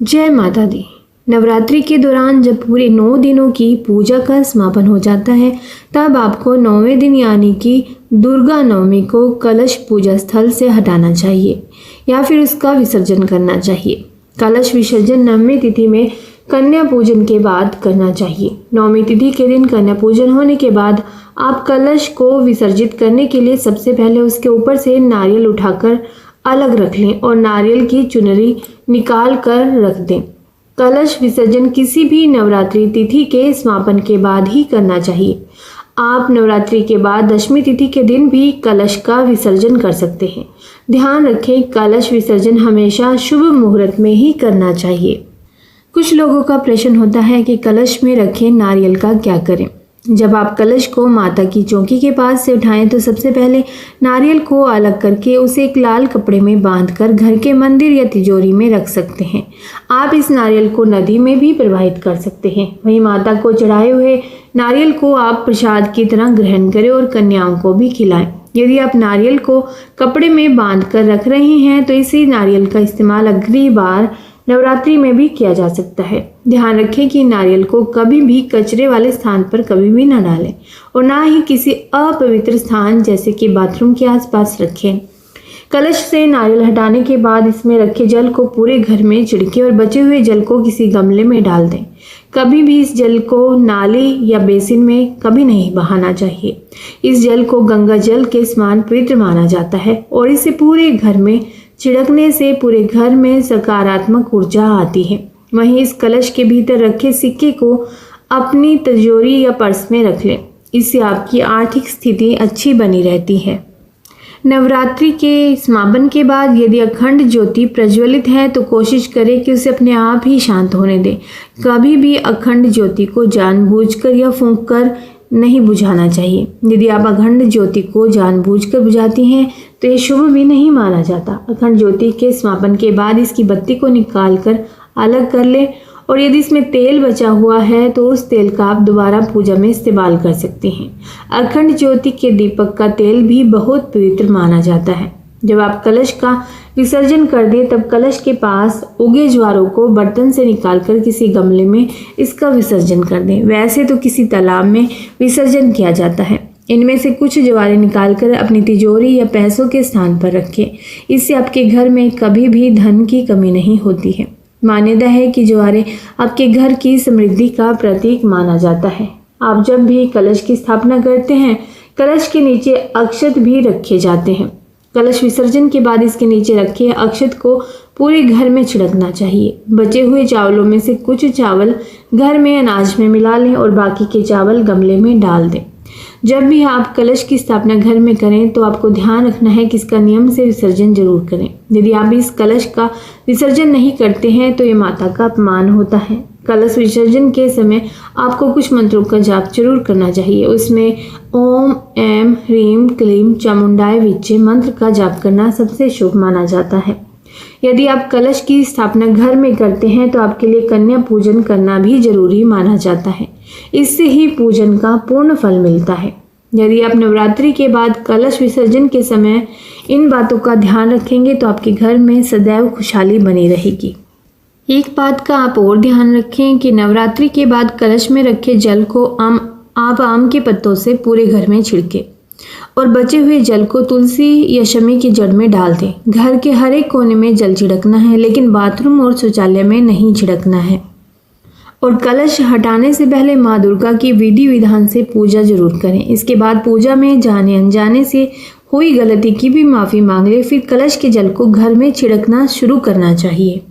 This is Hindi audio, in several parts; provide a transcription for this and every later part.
जय माता दी। नवरात्रि के दौरान जब पूरे 9 दिनों की पूजा का समापन हो जाता है, तब आपको 9वें दिन यानी कि दुर्गा नवमी को कलश पूजा स्थल से हटाना चाहिए या फिर उसका विसर्जन करना चाहिए। कलश विसर्जन 9वीं तिथि में कन्या पूजन के बाद करना चाहिए। 9वीं तिथि के दिन कन्या पूजन होने के बाद आप कलश को विसर्जित करने के लिए सबसे पहले उसके ऊपर से नारियल उठाकर अलग रख लें और नारियल की चुनरी निकाल कर रख दें। कलश विसर्जन किसी भी नवरात्रि तिथि के समापन के बाद ही करना चाहिए। आप नवरात्रि के बाद दशमी तिथि के दिन भी कलश का विसर्जन कर सकते हैं। ध्यान रखें, कलश विसर्जन हमेशा शुभ मुहूर्त में ही करना चाहिए। कुछ लोगों का प्रश्न होता है कि कलश में रखे नारियल का क्या करें। जब आप कलश को माता की चौकी के पास से उठाएं तो सबसे पहले नारियल को अलग करके उसे एक लाल कपड़े में बांधकर घर के मंदिर या तिजोरी में रख सकते हैं। आप इस नारियल को नदी में भी प्रवाहित कर सकते हैं। वहीं माता को चढ़ाए हुए नारियल को आप प्रसाद की तरह ग्रहण करें और कन्याओं को भी खिलाएं। यदि आप नारियल को कपड़े में बांध कर रख रहे हैं तो इसी नारियल का इस्तेमाल अगली बार नवरात्रि में भी किया जा सकता है। ध्यान रखें कि नारियल को कभी भी कचरे वाले स्थान पर कभी भी न डालें और ना ही किसी अपवित्र स्थान जैसे कि बाथरूम के आसपास रखें। कलश से नारियल हटाने के बाद इसमें रखे जल को पूरे घर में छिड़कें और बचे हुए जल को किसी गमले में डाल दें। कभी भी इस जल को नाली या बेसिन में कभी नहीं बहाना चाहिए। इस जल को गंगा जल के समान पवित्र माना जाता है और इसे पूरे घर में छिड़कने से पूरे घर में सकारात्मक ऊर्जा आती है। वहीं इस कलश के भीतर रखे सिक्के को अपनी तिजोरी या पर्स में रख लें। इससे आपकी आर्थिक स्थिति अच्छी बनी रहती है। नवरात्रि के समापन के बाद यदि अखंड ज्योति प्रज्वलित है तो कोशिश करें कि उसे अपने आप ही शांत होने दें। कभी भी अखंड ज्योति को जानबूझकर या फूंककर नहीं बुझाना चाहिए। यदि आप अखंड ज्योति को जानबूझकर बुझाती हैं तो ये शुभ भी नहीं माना जाता। अखंड ज्योति के समापन के बाद इसकी बत्ती को निकालकर अलग कर लें और यदि इसमें तेल बचा हुआ है तो उस तेल का आप दोबारा पूजा में इस्तेमाल कर सकते हैं। अखंड ज्योति के दीपक का तेल भी बहुत पवित्र माना जाता है। जब आप कलश का विसर्जन कर दें तब कलश के पास उगे ज्वारों को बर्तन से निकालकर किसी गमले में इसका विसर्जन कर दें। वैसे तो किसी तालाब में विसर्जन किया जाता है। इनमें से कुछ ज्वारें निकालकर अपनी तिजोरी या पैसों के स्थान पर रखें। इससे आपके घर में कभी भी धन की कमी नहीं होती है। मान्यता है कि ज्वारें आपके घर की समृद्धि का प्रतीक माना जाता है। आप जब भी कलश की स्थापना करते हैं, कलश के नीचे अक्षत भी रखे जाते हैं। कलश विसर्जन के बाद इसके नीचे रखे अक्षत को पूरे घर में छिड़कना चाहिए। बचे हुए चावलों में से कुछ चावल घर में अनाज में मिला लें और बाकी के चावल गमले में डाल दें। जब भी आप कलश की स्थापना घर में करें तो आपको ध्यान रखना है कि इसका नियम से विसर्जन जरूर करें। यदि आप इस कलश का विसर्जन नहीं करते हैं तो ये माता का अपमान होता है। कलश विसर्जन के समय आपको कुछ मंत्रों का जाप जरूर करना चाहिए। उसमें ओम ऐं ह्रीं क्लीं चामुंडाय विच्चे मंत्र का जाप करना सबसे शुभ माना जाता है। यदि आप कलश की स्थापना घर में करते हैं तो आपके लिए कन्या पूजन करना भी जरूरी माना जाता है। इससे ही पूजन का पूर्ण फल मिलता है। यदि आप नवरात्रि के बाद कलश विसर्जन के समय इन बातों का ध्यान रखेंगे तो आपके घर में सदैव खुशहाली बनी रहेगी। एक बात का आप और ध्यान रखें कि नवरात्रि के बाद कलश में रखे जल को आप आम के पत्तों से पूरे घर में छिड़कें और बचे हुए जल को तुलसी या शमी की जड़ में डाल दें। घर के हर एक कोने में जल छिड़कना है, लेकिन बाथरूम और शौचालय में नहीं छिड़कना है। और कलश हटाने से पहले माँ दुर्गा की विधि विधान से पूजा जरूर करें। इसके बाद पूजा में जाने अनजाने से हुई गलती की भी माफ़ी मांग ले। फिर कलश के जल को घर में छिड़कना शुरू करना चाहिए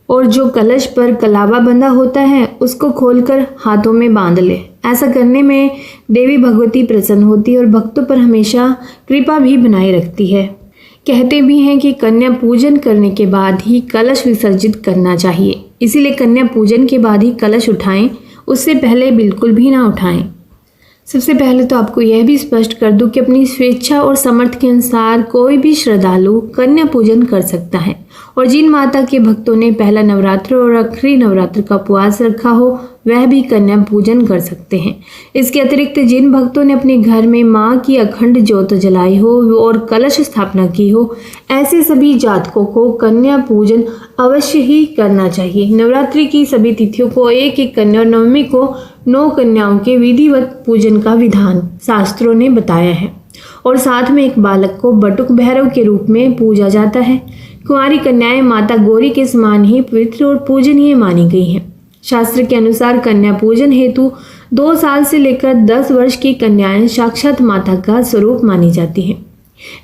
और जो कलश पर कलावा बंधा होता है उसको खोलकर हाथों में बांध ले। ऐसा करने में देवी भगवती प्रसन्न होती है और भक्तों पर हमेशा कृपा भी बनाए रखती है। कहते भी हैं कि कन्या पूजन करने के बाद ही कलश विसर्जित करना चाहिए। इसीलिए कन्या पूजन के बाद ही कलश उठाएं, उससे पहले बिल्कुल भी ना उठाएं। सबसे पहले तो आपको यह भी स्पष्ट कर दूं कि अपनी स्वेच्छा और समर्थ के अनुसार कोई भी श्रद्धालु कन्या पूजन कर सकता है और जिन माता के भक्तों ने पहला नवरात्र और आखिरी नवरात्र का उपवास रखा हो वह भी कन्या पूजन कर सकते हैं। इसके अतिरिक्त जिन भक्तों ने अपने घर में माँ की अखंड ज्योत जलाई हो और कलश स्थापना की हो, ऐसे सभी जातकों को कन्या पूजन अवश्य ही करना चाहिए। नवरात्रि की सभी तिथियों को एक एक कन्या और नवमी को 9 कन्याओं के विधिवत पूजन का विधान शास्त्रों ने बताया है और साथ में एक बालक को बटुक भैरव के रूप में पूजा जाता है। कुंवारी कन्याएं माता गौरी के समान ही पवित्र और पूजनीय मानी गई हैं। शास्त्र के अनुसार कन्या पूजन हेतु 2 साल से लेकर 10 वर्ष की कन्याएं साक्षात माता का स्वरूप मानी जाती हैं।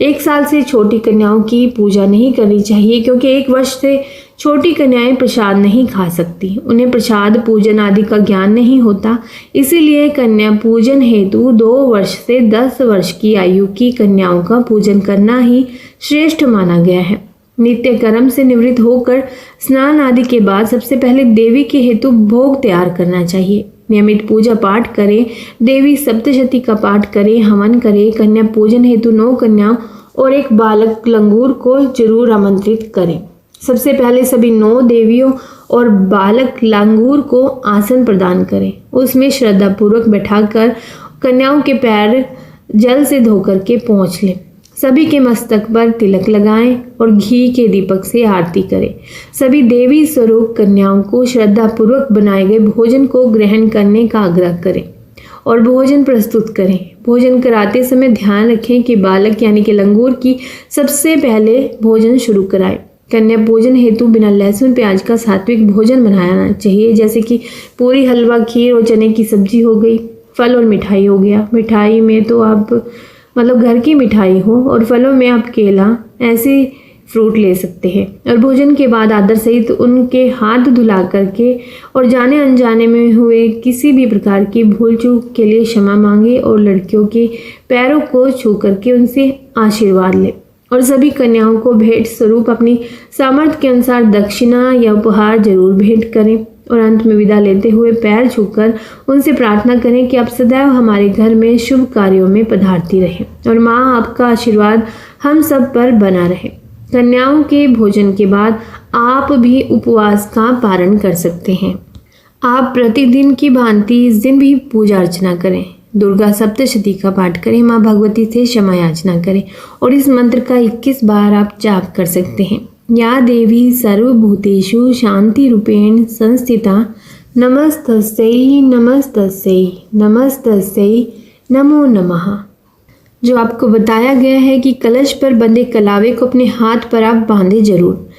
1 साल से छोटी कन्याओं की पूजा नहीं करनी चाहिए, क्योंकि 1 वर्ष से छोटी कन्याएं प्रसाद नहीं खा सकती, उन्हें प्रसाद पूजन आदि का ज्ञान नहीं होता। इसीलिए कन्या पूजन हेतु 2 वर्ष से 10 वर्ष की आयु की कन्याओं का पूजन करना ही श्रेष्ठ माना गया है। नित्य कर्म से निवृत्त होकर स्नान आदि के बाद सबसे पहले देवी के हेतु भोग तैयार करना चाहिए। नियमित पूजा पाठ करें, देवी सप्तशती का पाठ करें, हवन करें। कन्या पूजन हेतु 9 कन्याओं और एक बालक लंगूर को जरूर आमंत्रित करें। सबसे पहले सभी 9 देवियों और बालक लांगूर को आसन प्रदान करें। उसमें श्रद्धा पूर्वक बैठाकर कन्याओं के पैर जल से धोकर के पोंछ लें। सभी के मस्तक पर तिलक लगाएं और घी के दीपक से आरती करें। सभी देवी स्वरूप कन्याओं को श्रद्धा पूर्वक बनाए गए भोजन को ग्रहण करने का आग्रह करें और भोजन प्रस्तुत करें। भोजन कराते समय ध्यान रखें कि बालक यानी कि लंगूर की सबसे पहले भोजन शुरू कराएं। कन्या पूजन हेतु बिना लहसुन प्याज का सात्विक भोजन बनाना चाहिए, जैसे कि पूरी, हलवा, खीर और चने की सब्जी हो गई। फल और मिठाई हो गया। मिठाई में तो आप घर की मिठाई हो, और फलों में आप केला, ऐसे फ्रूट ले सकते हैं। और भोजन के बाद आदर सहित उनके हाथ धुला करके और जाने अनजाने में हुए किसी भी प्रकार की भूल चूक के लिए क्षमा मांगे और लड़कियों के पैरों को छू करके उनसे आशीर्वाद ले। और सभी कन्याओं को भेंट स्वरूप अपनी सामर्थ्य के अनुसार दक्षिणा या उपहार जरूर भेंट करें। और अंत में विदा लेते हुए पैर छूकर उनसे प्रार्थना करें कि आप सदैव हमारे घर में शुभ कार्यों में पधारती रहें और माँ आपका आशीर्वाद हम सब पर बना रहे। कन्याओं के भोजन के बाद आप भी उपवास का पारण कर सकते हैं। आप प्रतिदिन की भांति इस दिन भी पूजा अर्चना करें। दुर्गा सप्तशती का पाठ करें, माँ भगवती से क्षमा याचना करें और इस मंत्र का 21 बार आप जाप कर सकते हैं। या देवी सर्वभूतेषु शांति रूपेण संस्थिता नमस्तस्यै नमस्तस्यै नमस्तस्यै नमो नमः। जो आपको बताया गया है कि कलश पर बंधे कलावे को अपने हाथ पर आप बांधे जरूर।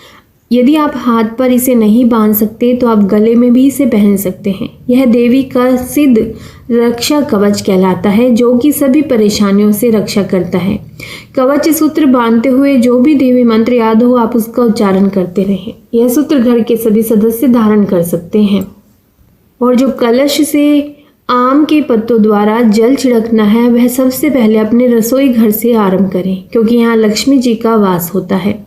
यदि आप हाथ पर इसे नहीं बांध सकते तो आप गले में भी इसे पहन सकते हैं। यह देवी का सिद्ध रक्षा कवच कहलाता है, जो कि सभी परेशानियों से रक्षा करता है। कवच सूत्र बांधते हुए जो भी देवी मंत्र याद हो, आप उसका उच्चारण करते रहें। यह सूत्र घर के सभी सदस्य धारण कर सकते हैं। और जो कलश से आम के पत्तों द्वारा जल छिड़कना है, वह सबसे पहले अपने रसोई घर से आरंभ करें, क्योंकि यहाँ लक्ष्मी जी का वास होता है।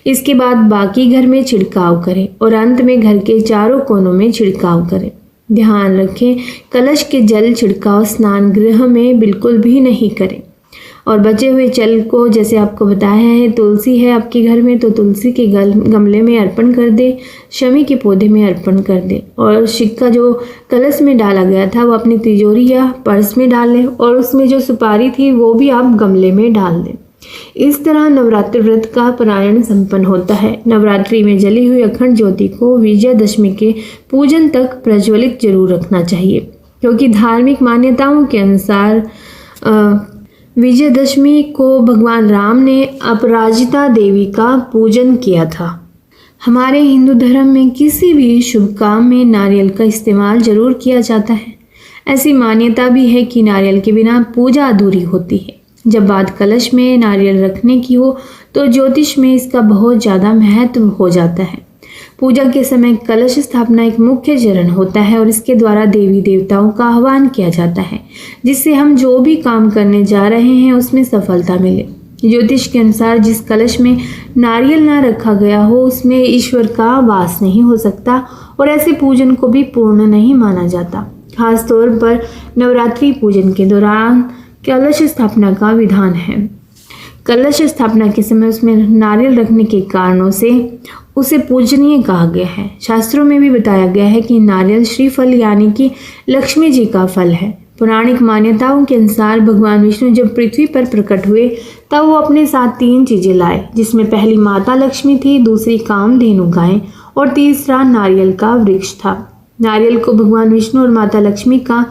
इसके बाद बाकी घर में छिड़काव करें और अंत में घर के चारों कोनों में छिड़काव करें। ध्यान रखें, कलश के जल छिड़काव स्नान गृह में बिल्कुल भी नहीं करें। और बचे हुए जल को, जैसे आपको बताया है, तुलसी है आपके घर में तो तुलसी के गमले में अर्पण कर दे, शमी के पौधे में अर्पण कर दे। और सिक्का जो कलश में डाला गया था वो अपनी तिजोरी या पर्स में डाल लें और उसमें जो सुपारी थी वो भी आप गमले में डाल दें। इस तरह नवरात्रि व्रत का पारायण संपन्न होता है। नवरात्रि में जली हुई अखंड ज्योति को विजयादशमी के पूजन तक प्रज्वलित जरूर रखना चाहिए, क्योंकि धार्मिक मान्यताओं के अनुसार विजयादशमी को भगवान राम ने अपराजिता देवी का पूजन किया था। हमारे हिंदू धर्म में किसी भी शुभ काम में नारियल का इस्तेमाल जरूर किया जाता है। ऐसी मान्यता भी है कि नारियल के बिना पूजा अधूरी होती है। जब बात कलश में नारियल रखने की हो तो ज्योतिष में इसका बहुत ज़्यादा महत्व हो जाता है। पूजा के समय कलश स्थापना एक मुख्य चरण होता है और इसके द्वारा देवी देवताओं का आह्वान किया जाता है, जिससे हम जो भी काम करने जा रहे हैं उसमें सफलता मिले। ज्योतिष के अनुसार जिस कलश में नारियल ना रखा गया हो उसमें ईश्वर का वास नहीं हो सकता और ऐसे पूजन को भी पूर्ण नहीं माना जाता। खास तौर पर नवरात्रि पूजन के दौरान कलश स्थापना का विधान है। कलश स्थापना के समय उसमें नारियल रखने के कारणों से उसे पूजनीय कहा गया है। शास्त्रों में भी बताया गया है कि नारियल श्रीफल यानी कि लक्ष्मी जी का फल है। पौराणिक मान्यताओं के अनुसार भगवान विष्णु जब पृथ्वी पर प्रकट हुए तब वो अपने साथ 3 चीजें लाए, जिसमें पहली माता लक्ष्मी थी, दूसरी कामधेनु गाय और तीसरा नारियल का वृक्ष था। नारियल को भगवान विष्णु और माता लक्ष्मी का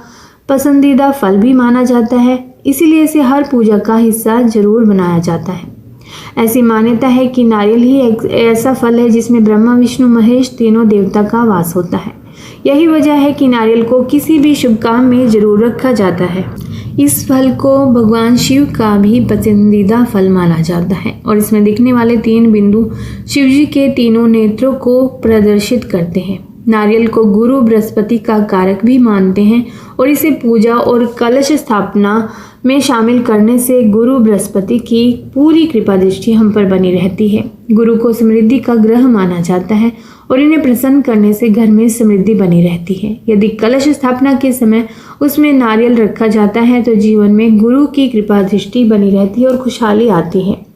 पसंदीदा फल भी माना जाता है, इसीलिए इसे हर पूजा का हिस्सा जरूर बनाया जाता है। ऐसी मान्यता है कि नारियल ही एक ऐसा फल है जिसमें ब्रह्मा विष्णु महेश तीनों देवता का वास होता है। यही वजह है कि नारियल को किसी भी शुभ काम में जरूर रखा जाता है। इस फल को भगवान शिव का भी पसंदीदा फल माना जाता है और इसमें दिखने वाले 3 बिंदु शिव जी के तीनों नेत्रों को प्रदर्शित करते हैं। नारियल को गुरु बृहस्पति का कारक भी मानते हैं और इसे पूजा और कलश स्थापना में शामिल करने से गुरु बृहस्पति की पूरी कृपा दृष्टि हम पर बनी रहती है। गुरु को समृद्धि का ग्रह माना जाता है और इन्हें प्रसन्न करने से घर में समृद्धि बनी रहती है। यदि कलश स्थापना के समय उसमें नारियल रखा जाता है तो जीवन में गुरु की कृपा दृष्टि बनी रहती है और खुशहाली आती है।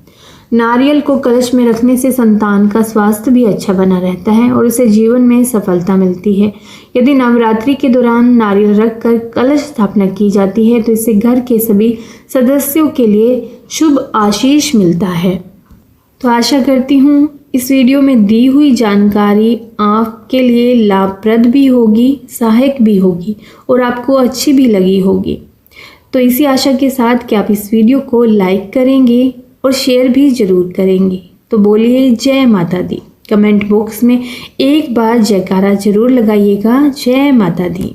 नारियल को कलश में रखने से संतान का स्वास्थ्य भी अच्छा बना रहता है और उसे जीवन में सफलता मिलती है। यदि नवरात्रि के दौरान नारियल रखकर कलश स्थापना की जाती है तो इससे घर के सभी सदस्यों के लिए शुभ आशीष मिलता है। तो आशा करती हूँ इस वीडियो में दी हुई जानकारी आपके लिए लाभप्रद भी होगी, सहायक भी होगी और आपको अच्छी भी लगी होगी। तो इसी आशा के साथ कि आप इस वीडियो को लाइक करेंगे और शेयर भी ज़रूर करेंगे। तो बोलिए जय माता दी। कमेंट बॉक्स में एक बार जयकारा जरूर लगाइएगा। जय माता दी।